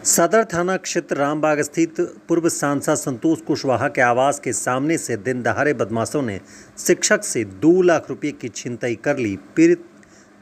सदर थाना क्षेत्र रामबाग स्थित पूर्व सांसद संतोष कुशवाहा के आवास के सामने से दिन दहाड़े बदमाशों ने शिक्षक से 2 लाख रुपए की छिनतई कर ली। पीड़ित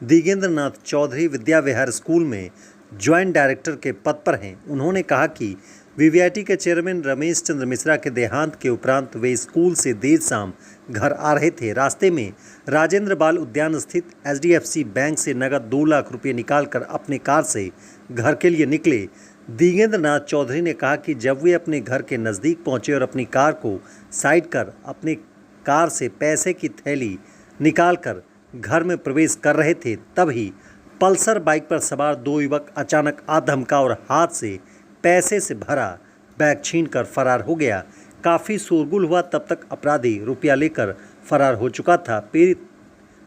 दिगेंद्र नाथ चौधरी विद्या विहार स्कूल में ज्वाइंट डायरेक्टर के पद पर हैं। उन्होंने कहा कि वीवीआईटी के चेयरमैन रमेश चंद्र मिश्रा के देहांत के उपरांत वे स्कूल से देर शाम घर आ रहे थे। रास्ते में राजेंद्र बाल उद्यान स्थित एचडीएफसी बैंक से नगद 2 लाख रुपये निकालकर अपनी कार से घर के लिए निकले। दिगेंद्र नाथ चौधरी ने कहा कि जब वे अपने घर के नज़दीक पहुंचे और अपनी कार को साइड कर अपनी कार से पैसे की थैली निकालकर घर में प्रवेश कर रहे थे, तभी पल्सर बाइक पर सवार 2 युवक अचानक आ धमका और हाथ से पैसे से भरा बैग छीनकर फरार हो गया। काफ़ी शोरगुल हुआ, तब तक अपराधी रुपया लेकर फरार हो चुका था। पीड़ित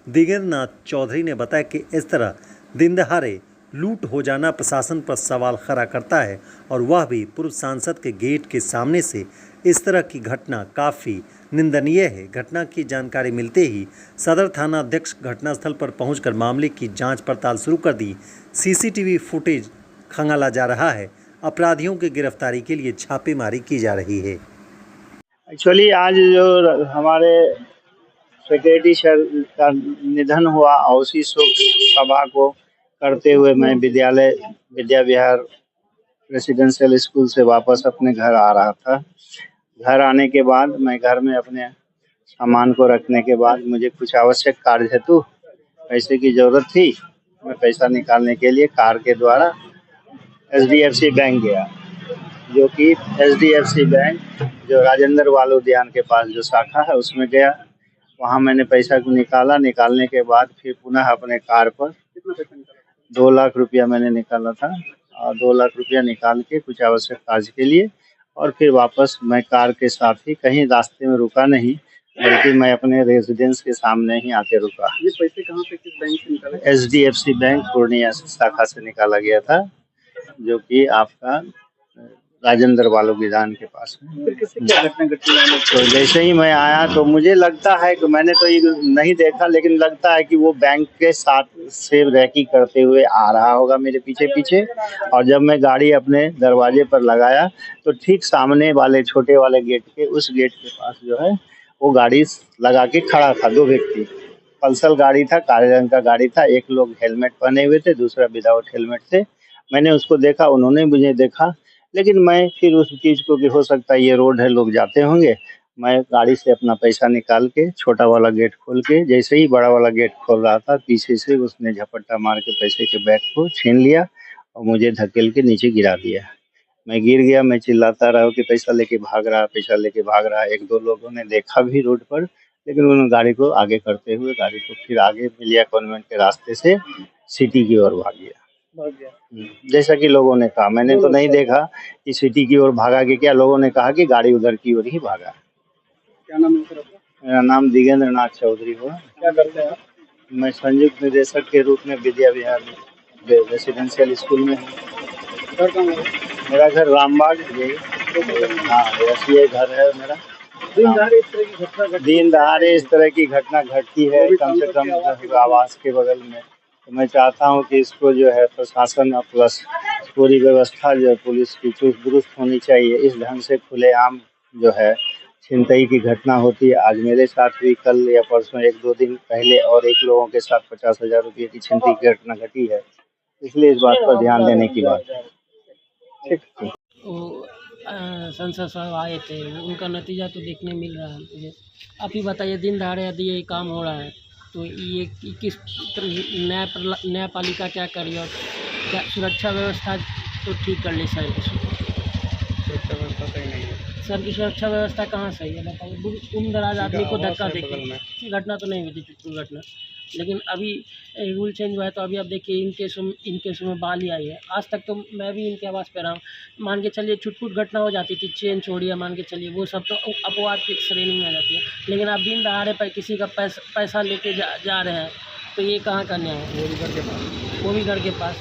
दिगेंद्र नाथ चौधरी ने बताया कि इस तरह दिन दहाड़े लूट हो जाना प्रशासन पर सवाल खड़ा करता है और वह भी पूर्व सांसद के गेट के सामने से। इस तरह की घटना काफ़ी निंदनीय है। घटना की जानकारी मिलते ही सदर थाना अध्यक्ष घटनास्थल पर पहुंचकर मामले की जांच पड़ताल शुरू कर दी। सीसीटीवी फुटेज खंगाला जा रहा है। अपराधियों की गिरफ्तारी के लिए छापेमारी की जा रही है। एक्चुअली आज जो हमारे सेक्रेटरी सर का निधन हुआ और उसी शोक सभा को करते हुए मैं विद्या विहार रेसिडेंशियल स्कूल से वापस अपने घर आ रहा था। घर आने के बाद मैं घर में अपने सामान को रखने के बाद मुझे कुछ आवश्यक कार्य हेतु पैसे की ज़रूरत थी। मैं पैसा निकालने के लिए कार के द्वारा एचडीएफसी बैंक गया, जो कि एचडीएफसी बैंक जो राजेंद्र बाल उद्यान के पास जो शाखा है उसमें गया। वहाँ मैंने पैसा को निकालने के बाद फिर पुनः अपने कार पर 2 लाख रुपया मैंने निकाला था और 2 लाख रुपया निकाल के कुछ आवश्यक कार्य के लिए और फिर वापस मैं कार के साथ ही कहीं रास्ते में रुका नहीं, बल्कि मैं अपने रेजिडेंस के सामने ही आके रुका। ये पैसे कहाँ से, किस बैंक से निकाले? एचडीएफसी बैंक पूर्णिया शाखा से निकाला गया था, जो कि आपका राजेंद्र बाल उद्यान के पास है। फिर किससे क्या घटना घटी? तो जैसे ही मैं आया तो मुझे लगता है कि मैंने तो ये नहीं देखा, लेकिन लगता है कि वो बैंक के साथ से रैकी करते हुए आ रहा होगा मेरे पीछे पीछे। और जब मैं गाड़ी अपने दरवाजे पर लगाया तो ठीक सामने वाले छोटे वाले गेट के उस गेट के पास जो है वो गाड़ी लगा के खड़ा था। 2 व्यक्ति, पल्सर गाड़ी था, काले रंग का गाड़ी था। एक लोग हेलमेट पहने हुए थे, दूसरा विदाउट हेलमेट थे। मैंने उसको देखा, उन्होंने मुझे देखा, लेकिन मैं फिर उस चीज़ को कि हो सकता है ये रोड है, लोग जाते होंगे, मैं गाड़ी से अपना पैसा निकाल के छोटा वाला गेट खोल के जैसे ही बड़ा वाला गेट खोल रहा था, पीछे से उसने झपट्टा मार के पैसे के बैग को छीन लिया और मुझे धकेल के नीचे गिरा दिया। मैं गिर गया। मैं चिल्लाता रहा कि पैसा लेके भाग रहा, पैसा लेके भाग रहा। 1-2 लोगों ने देखा भी रोड पर, लेकिन उन्होंने गाड़ी को आगे करते हुए गाड़ी को फिर आगे मिलिया कॉन्वेंट के रास्ते से सिटी की ओर भाग गया। जैसा कि लोगों ने कहा, मैंने तो नहीं देखा कि सिटी की ओर भागा कि क्या, लोगों ने कहा कि गाड़ी उधर की ओर ही भागा। क्या नाम है सर आपका? मेरा नाम दिगेंद्र नाथ चौधरी हुआ। क्या करते हैं आप? मैं संयुक्त निदेशक के रूप में विद्या विहार रेसिडेंशियल स्कूल में हूँ। घर कहाँ है? मेरा घर रामबाग, यही। हाँ, ये घर है मेरा। दिन दहाड़े इस तरह की घटना घटी? दिन दहाड़े इस तरह की घटना घटती है कम से कम आवास के बगल में। तो मैं चाहता हूं कि इसको जो है प्रशासन और प्लस पूरी व्यवस्था जो है पुलिस की चुस्त दुरुस्त होनी चाहिए। इस ढंग से खुलेआम जो है छिनतई की घटना होती है। आज मेरे साथ भी कल या परसों 1-2 दिन पहले और एक लोगों के साथ 50,000 रुपये की छिनतई की घटना घटी है। इसलिए इस बात पर ध्यान देने की बात है। ठीक। वो संसद साहब आए थे, उनका नतीजा तो देखने मिल रहा है मुझे। आप ही बताइए, दिन दहाड़े यदि ये काम हो रहा है तो ये किस न्यायपालिका क्या करी और क्या सुरक्षा व्यवस्था तो ठीक कर ले सर? सुरक्षा व्यवस्था सही नहीं है सर की सुरक्षा व्यवस्था कहाँ सही है बताइए? उम्रदराज आदमी को धक्का देके घटना तो नहीं हुई थी, दुर्घटना, लेकिन अभी रूल चेंज हुआ है तो अभी आप देखिए इन केसों में बाल ही आई है। आज तक तो मैं भी इनके आवास पे रहा हूँ, मान के चलिए छुटपुट घटना हो जाती थी, चेन छोड़िए, मान के चलिए वो सब तो अपवाद की श्रेणी में आ जाती है। लेकिन आप दिन दहाड़े पर किसी का पैसा लेके जा रहे हैं तो ये कहाँ का न्याय है? वो भी घर के पास। वो भी घर के पास।